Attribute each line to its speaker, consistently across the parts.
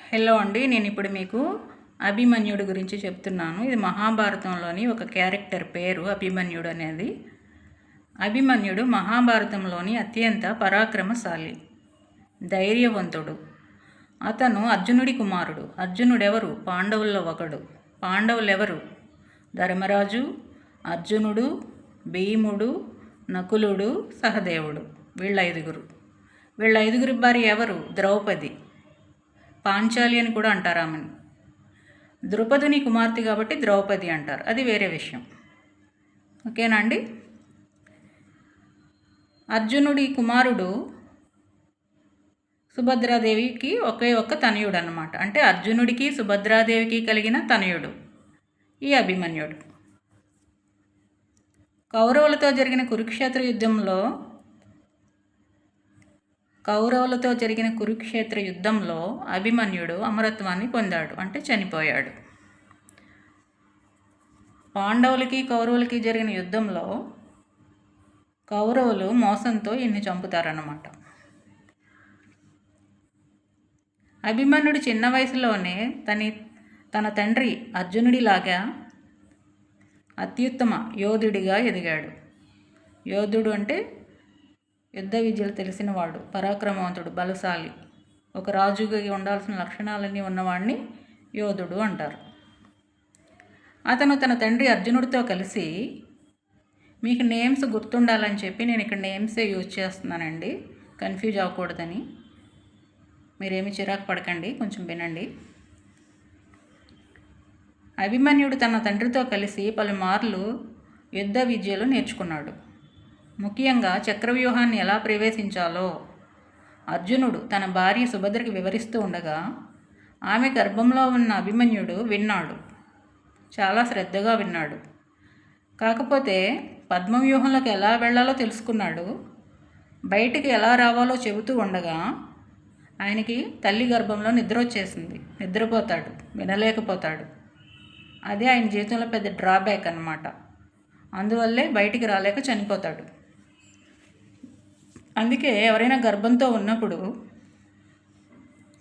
Speaker 1: Hello అండి, నేను ఇప్పుడు మీకు అభిమన్యుడు గురించి చెప్తున్నాను. ఇది మహాభారతంలోని ఒక క్యారెక్టర్ పేరు అభిమన్యుడు అనేది. అభిమన్యుడు మహాభారతంలోని అత్యంత పరాక్రమశాలి, ధైర్యవంతుడు. అతను అర్జునుడి కుమారుడు. అర్జునుడెవరు? పాండవుల్లో ఒకడు. పాండవులెవరు? ధర్మరాజు, అర్జునుడు, భీముడు, నకులుడు, సహదేవుడు. వీళ్ళ ఐదుగురి భార్య ఎవరు? ద్రౌపది. పాంచాలి అని కూడా అంటారు ఆమెను. ద్రుపదుని కుమార్తె కాబట్టి ద్రౌపది అంటారు, అది వేరే విషయం. ఓకేనా అండి? అర్జునుడి కుమారుడు సుభద్రాదేవికి ఒకే ఒక్క తనయుడు అన్నమాట. అంటే అర్జునుడికి సుభద్రాదేవికి కలిగిన తనయుడు ఈ అభిమన్యుడు. కౌరవులతో జరిగిన కురుక్షేత్ర యుద్ధంలో అభిమన్యుడు అమరత్వాన్ని పొందాడు, అంటే చనిపోయాడు. పాండవులకి కౌరవులకి జరిగిన యుద్ధంలో కౌరవులు మోసంతో ఈయన్ని చంపుతారన్నమాట. అభిమన్యుడు చిన్న వయసులోనే తన తండ్రి అర్జునుడిలాగా అత్యుత్తమ యోధుడిగా ఎదిగాడు. యోధుడు అంటే యుద్ధ విద్యలు తెలిసినవాడు, పరాక్రమవంతుడు, బలశాలి, ఒక రాజుగా ఉండాల్సిన లక్షణాలన్నీ ఉన్నవాడిని యోధుడు అంటారు. అతను తన తండ్రి అర్జునుడితో కలిసి, మీకు నేమ్స్ గుర్తుండాలని చెప్పి నేను ఇక్కడ నేమ్సే యూజ్ చేస్తున్నానండి, కన్ఫ్యూజ్ అవ్వకూడదని. మీరేమి చిరాకు పడకండి, కొంచెం వినండి. అభిమన్యుడు తన తండ్రితో కలిసి పలుమార్లు యుద్ధ విద్యలు నేర్చుకున్నాడు. ముఖ్యంగా చక్రవ్యూహాన్ని ఎలా ప్రవేశించాలో అర్జునుడు తన భార్య సుభద్రకి వివరిస్తూ ఉండగా ఆమె గర్భంలో ఉన్న అభిమన్యుడు విన్నాడు, చాలా శ్రద్ధగా విన్నాడు. కాకపోతే పద్మవ్యూహంలోకి ఎలా వెళ్ళాలో తెలుసుకున్నాడు. బయటికి ఎలా రావాలో చెబుతూ ఉండగా ఆయనకి తల్లి గర్భంలో నిద్ర వచ్చేసింది. నిద్రపోతాడు, వినలేకపోతాడు. అదే ఆయన జీవితంలో పెద్ద డ్రాబ్యాక్ అన్నమాట. అందువల్లే బయటికి రాలేక చనిపోతాడు. అందుకే ఎవరైనా గర్భంతో ఉన్నప్పుడు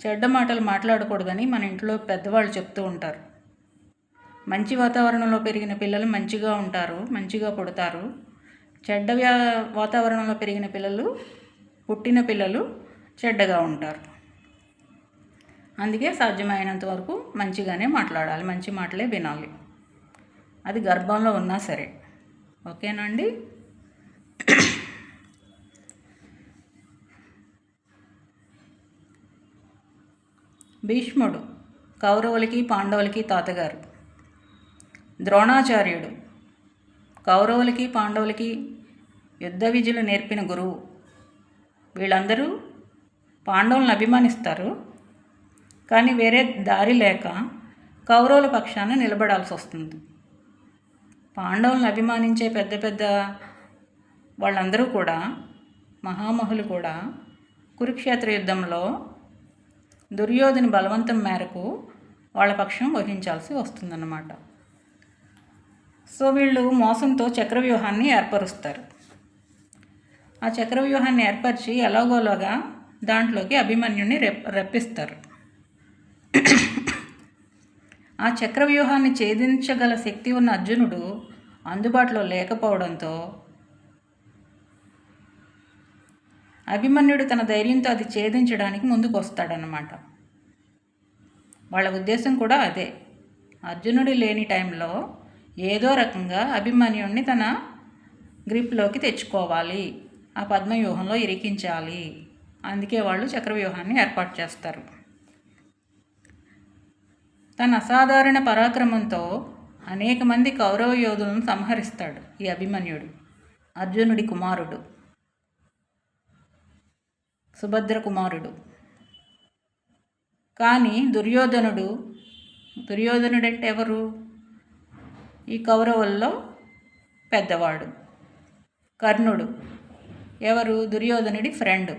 Speaker 1: చెడ్డ మాటలు మాట్లాడకూడదని మన ఇంట్లో పెద్దవాళ్ళు చెప్తూ ఉంటారు. మంచి వాతావరణంలో పెరిగిన పిల్లలు మంచిగా ఉంటారు, మంచిగా పుడతారు. చెడ్డ వాతావరణంలో పెరిగిన పుట్టిన పిల్లలు చెడ్డగా ఉంటారు. అందుకే సాధ్యమైనంత వరకు మంచిగానే మాట్లాడాలి, మంచి మాటలే వినాలి, అది గర్భంలో ఉన్నా సరే. ఓకేనా అండి? భీష్ముడు కౌరవులకి పాండవులకి తాతగారు. ద్రోణాచార్యుడు కౌరవులకి పాండవులకి యుద్ధ విద్యలు నేర్పిన గురువు. వీళ్ళందరూ పాండవులను అభిమానిస్తారు, కానీ వేరే దారి లేక కౌరవుల పక్షాన నిలబడాల్సి వస్తుంది. పాండవులను అభిమానించే పెద్ద పెద్ద వాళ్ళందరూ కూడా, మహామహులు కూడా కురుక్షేత్ర యుద్ధంలో దుర్యోధని బలవంతం మేరకు వాళ్ళ పక్షం వహించాల్సి వస్తుందన్నమాట. సో వీళ్ళు మోసంతో చక్రవ్యూహాన్ని ఏర్పరుస్తారు. ఆ చక్రవ్యూహాన్ని ఏర్పరిచి ఎలాగోలాగా దాంట్లోకి అభిమన్యుడిని రప్పిస్తారు. ఆ చక్రవ్యూహాన్ని ఛేదించగల శక్తి ఉన్న అర్జునుడు అందుబాటులో లేకపోవడంతో అభిమన్యుడు తన ధైర్యంతో అది ఛేదించడానికి ముందుకు వస్తాడనమాట. వాళ్ళ ఉద్దేశం కూడా అదే. అర్జునుడు లేని టైంలో ఏదో రకంగా అభిమన్యుడిని తన గ్రిప్లోకి తెచ్చుకోవాలి, ఆ పద్మవ్యూహంలో ఇరికించాలి. అందుకే వాళ్ళు చక్రవ్యూహాన్ని ఏర్పాటు చేస్తారు. తన అసాధారణ పరాక్రమంతో అనేక మంది కౌరవ యోధులను సంహరిస్తాడు ఈ అభిమన్యుడు. అర్జునుడి కుమారుడు, సుభద్ర కుమారుడు. కానీ దుర్యోధనుడంటే ఎవరు? ఈ కౌరవుల్లో పెద్దవాడు. కర్ణుడు ఎవరు? దుర్యోధనుడి ఫ్రెండ్.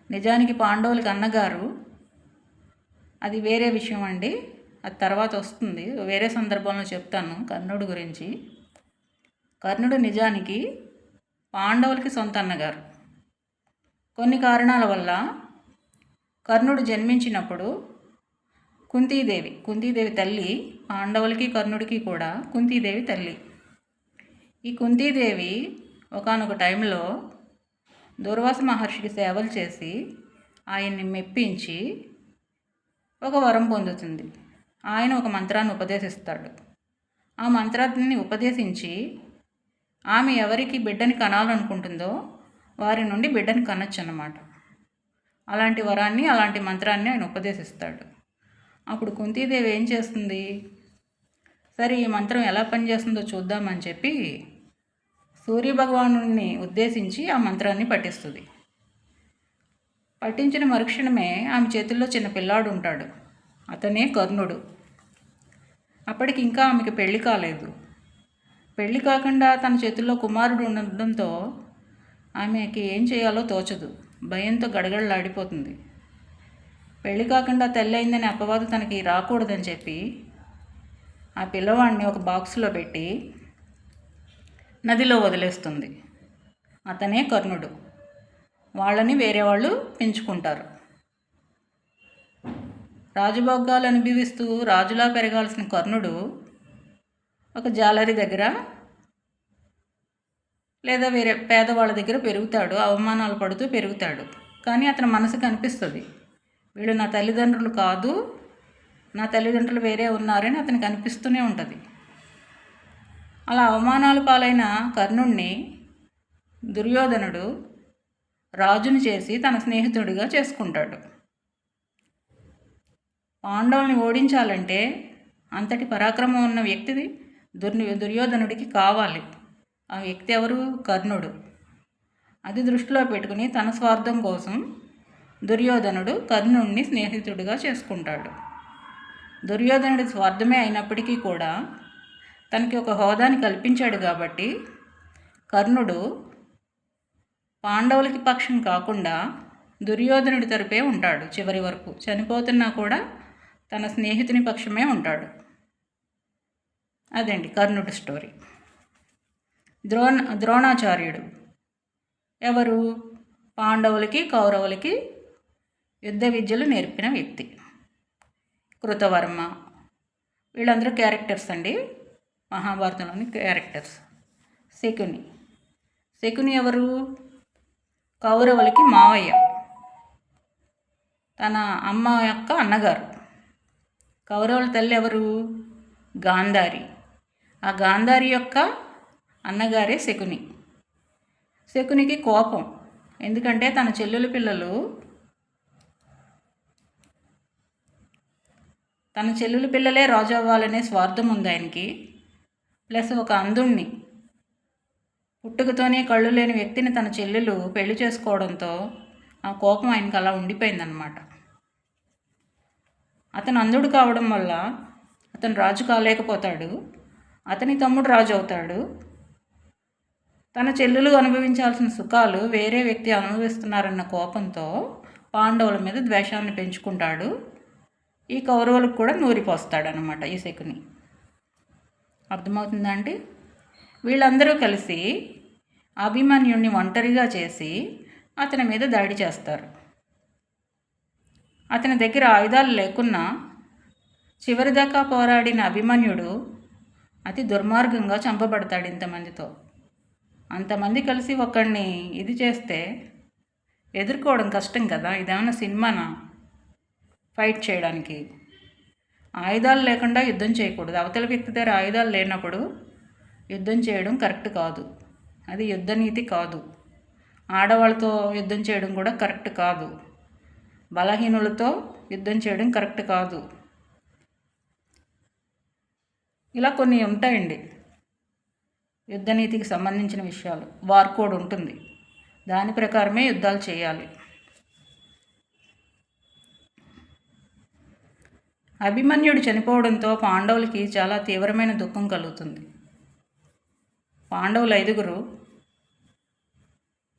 Speaker 1: నిజానికి పాండవులకి అన్నగారు. అది వేరే విషయం అండి, అది తర్వాత వస్తుంది, వేరే సందర్భంలో చెప్తాను కర్ణుడి గురించి. కర్ణుడు నిజానికి పాండవులకి సొంత అన్నగారు. కొన్ని కారణాల వల్ల కర్ణుడు జన్మించినప్పుడు కుంతీదేవి తల్లి పాండవులకి కర్ణుడికి కూడా కుంతీదేవి తల్లి. ఈ కుంతీదేవి ఒకానొక టైంలో దూర్వాస మహర్షికి సేవలు చేసి ఆయన్ని మెప్పించి ఒక వరం పొందుతుంది. ఆయన ఒక మంత్రాన్ని ఉపదేశిస్తాడు. ఆ మంత్రాన్ని ఉపదేశించి ఆమె ఎవరికి బిడ్డని కనాలనుకుంటుందో వారి నుండి బిడ్డని కనొచ్చు అన్నమాట. అలాంటి వరాన్ని, అలాంటి మంత్రాన్ని ఆయన ఉపదేశిస్తాడు. అప్పుడు కుంతీదేవి ఏం చేస్తుంది, సరే ఈ మంత్రం ఎలా పనిచేస్తుందో చూద్దామని చెప్పి సూర్యభగవానుని ఉద్దేశించి ఆ మంత్రాన్ని పఠిస్తుంది. పఠించిన మరుక్షణమే ఆమె చేతుల్లో చిన్న పిల్లాడు ఉంటాడు. అతనే కర్ణుడు. అప్పటికి ఇంకా ఆమెకి పెళ్లి కాలేదు. పెళ్లి కాకుండా తన చేతుల్లో కుమారుడు ఉండడంతో ఆమెకి ఏం చేయాలో తోచదు. భయంతో గడగడలాడిపోతుంది. పెళ్లి కాకుండా తల్లి అయిందని అపవాదు తనకి రాకూడదని చెప్పి ఆ పిల్లవాడిని ఒక బాక్స్లో పెట్టి నదిలో వదిలేస్తుంది. అతనే కర్ణుడు. వాళ్ళని వేరే వాళ్ళు పెంచుకుంటారు. రాజభోగాలు అనుభవిస్తూ రాజులా పెరగాల్సిన కర్ణుడు ఒక జాలరి దగ్గర లేదా వేరే పేదవాళ్ళ దగ్గర పెరుగుతాడు. అవమానాలు పడుతూ పెరుగుతాడు. కానీ అతని మనసుకు అనిపిస్తుంది, వీళ్ళు నా తల్లిదండ్రులు కాదు, నా తల్లిదండ్రులు వేరే ఉన్నారని అతనికి అనిపిస్తూనే ఉంటుంది. అలా అవమానాలు పాలైన కర్ణుణ్ణి దుర్యోధనుడు రాజుని చేసి తన స్నేహితుడిగా చేసుకుంటాడు. పాండవుల్ని ఓడించాలంటే అంతటి పరాక్రమం ఉన్న వ్యక్తిది దుర్యోధనుడికి కావాలి. ఆ వ్యక్తి ఎవరు? కర్ణుడు. అది దృష్టిలో పెట్టుకుని తన స్వార్థం కోసం దుర్యోధనుడు కర్ణుడిని స్నేహితుడిగా చేసుకుంటాడు. దుర్యోధనుడి స్వార్థమే అయినప్పటికీ కూడా తనకి ఒక హోదాని కల్పించాడు కాబట్టి కర్ణుడు పాండవులకి పక్షం కాకుండా దుర్యోధనుడి తరపే ఉంటాడు. చివరి వరకు చనిపోతున్నా కూడా తన స్నేహితుని పక్షమే ఉంటాడు. అదండి కర్ణుడి స్టోరీ. ద్రోణాచార్యుడు ఎవరు? పాండవులకి కౌరవులకి యుద్ధ విద్యలు నేర్పిన వ్యక్తి. కృతవర్మ, వీళ్ళందరూ క్యారెక్టర్స్ అండి, మహాభారతంలోని క్యారెక్టర్స్. శకుని ఎవరు? కౌరవులకి మావయ్య, తన అమ్మ యొక్క అన్నగారు. కౌరవుల తల్లి ఎవరు? గాంధారి. ఆ గాంధారి యొక్క అన్నగారే శకుని. శకునికి కోపం, ఎందుకంటే తన చెల్లెలు పిల్లలే రాజు అవ్వాలనే స్వార్థం ఉంది ఆయనకి. ప్లస్ ఒక అంధుణ్ణి, పుట్టుకతోనే కళ్ళు లేని వ్యక్తిని తన చెల్లెలు పెళ్లి చేసుకోవడంతో ఆ కోపం ఆయనకు అలా ఉండిపోయిందన్నమాట. అతను అంధుడు కావడం వల్ల అతను రాజు కాలేకపోతాడు. అతని తమ్ముడు రాజు అవుతాడు. తన చెల్లెలు అనుభవించాల్సిన సుఖాలు వేరే వ్యక్తి అనుభవిస్తున్నారన్న కోపంతో పాండవుల మీద ద్వేషాన్ని పెంచుకుంటాడు. ఈ కౌరవులకు కూడా నూరిపోస్తాడనమాట ఈ శకుని. అర్థమవుతుందా అండి? వీళ్ళందరూ కలిసి అభిమన్యుడిని ఒంటరిగా చేసి అతని మీద దాడి చేస్తారు. అతని దగ్గర ఆయుధాలు లేకున్నా చివరిదాకా పోరాడిన అభిమన్యుడు అతి దుర్మార్గంగా చంపబడతాడు ఇంతమందితో. అంతమంది కలిసి ఒకడిని ఇది చేస్తే ఎదుర్కోవడం కష్టం కదా. ఇదేమన్నా సినిమానా ఫైట్ చేయడానికి? ఆయుధాలు లేకుండా యుద్ధం చేయకూడదు. అవతల వ్యక్తి దగ్గర ఆయుధాలు లేనప్పుడు యుద్ధం చేయడం కరెక్ట్ కాదు. అది యుద్ధ నీతి కాదు. ఆడవాళ్ళతో యుద్ధం చేయడం కూడా కరెక్ట్ కాదు. బలహీనులతో యుద్ధం చేయడం కరెక్ట్ కాదు. ఇలా కొన్ని ఉంటాయండి యుద్ధనీతికి సంబంధించిన విషయాలు. వార్ కోడ్ ఉంటుంది, దాని ప్రకారమే యుద్ధాలు చేయాలి. అభిమన్యుడు చనిపోవడంతో పాండవులకి చాలా తీవ్రమైన దుఃఖం కలుగుతుంది. పాండవులు 5.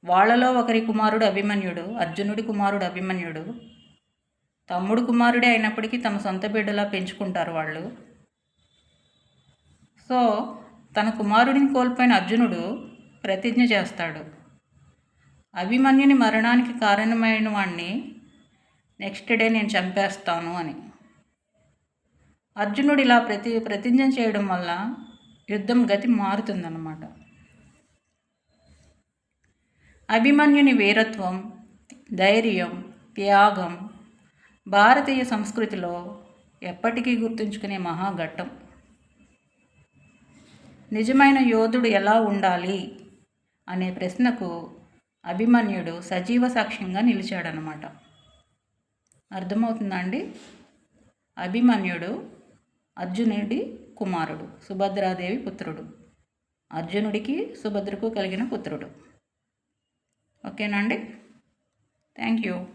Speaker 1: వాళ్ళలో ఒకరి కుమారుడు అభిమన్యుడు, అర్జునుడి కుమారుడు అభిమన్యుడు. తమ్ముడు కుమారుడే అయినప్పటికీ తమ సొంత బిడ్డలా పెంచుకుంటారు వాళ్ళు. సో తన కుమారుడిని కోల్పోయిన అర్జునుడు ప్రతిజ్ఞ చేస్తాడు, అభిమన్యుని మరణానికి కారణమైన వాడిని నెక్స్ట్ డే నేను చంపేస్తాను అని. అర్జునుడు ఇలా ప్రతిజ్ఞ చేయడం వల్ల యుద్ధం గతి మారుతుందన్నమాట. అభిమన్యుని వీరత్వం, ధైర్యం, త్యాగం భారతీయ సంస్కృతిలో ఎప్పటికీ గుర్తుంచుకునే మహాఘట్టం. నిజమైన యోధుడు ఎలా ఉండాలి అనే ప్రశ్నకు అభిమన్యుడు సజీవ సాక్ష్యంగా నిలిచాడనమాట. అర్థమవుతుందా అండి? అభిమన్యుడు అర్జునుడి కుమారుడు, సుభద్రాదేవి పుత్రుడు. అర్జునుడికి సుభద్రకు కలిగిన పుత్రుడు. ఓకేనా అండి? Thank you.